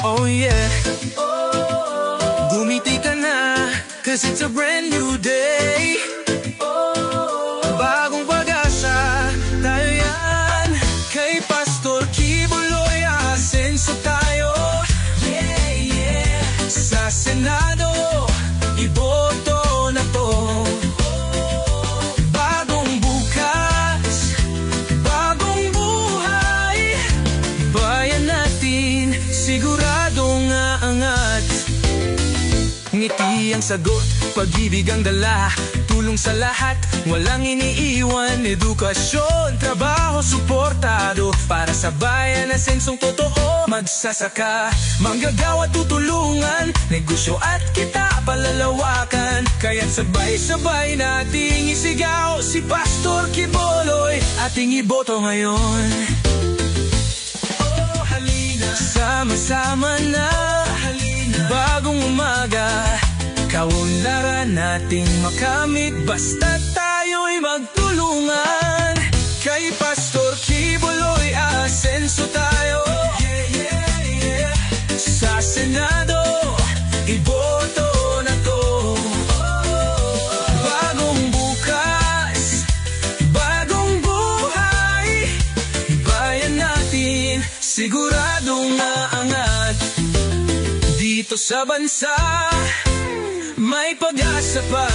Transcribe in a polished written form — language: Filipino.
Oh yeah, gumiti ka na, 'cause it's a brand new day. Bagong pag-asa, tayo yan. Kay Pastor Kibuloy Asenso tayo. Yeah, yeah. Sa Senado, iboto na to. Bagong bukas, bagong buhay. Bayan natin, siguradong aangat. Ngiti ang sagot, pag-ibig ang dala, tulong sa lahat, walang iniiwan. Edukasyon, trabaho, suportado, para sa bayan na sensong totoo. Magsasaka, manggagawa, tutulungan, negosyo at kita palalawakan. Kaya't sabay-sabay nating isigaw si Pastor Kibuloy, ating iboto ngayon. Oh, halina, sama-sama na, halina. Bagong umaga, kaunlaran nating makamit, basta tayo'y magtulungan. Kay Pastor Kibuloy Asenso tayo. Yeah, yeah, yeah. Sa Senado, iboto na to. Bagong bukas, bagong buhay. Bayan natin, siguradong naangat. Dito sa bansa, may pag-asa pa.